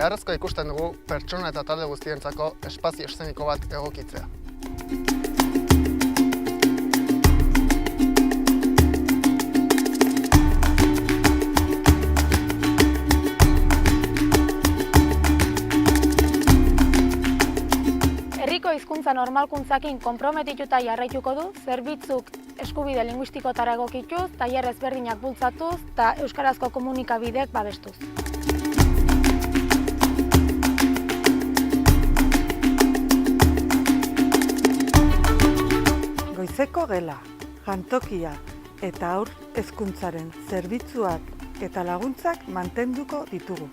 beharrezkoa ikusten dugu pertsona eta talde guztientzako espazio eszeniko bat egokitzea. Herriko hizkuntza normalkuntzakin konprometituta jarraituko du, zerbitzuk eskubide linguistikotara egokituz, tailer ezberdinak bultzatuz eta euskarazko komunikabideek babestuz. Goizeko gela, jantokia eta haur hezkuntzaren zerbitzuak eta laguntzak mantenduko ditugu.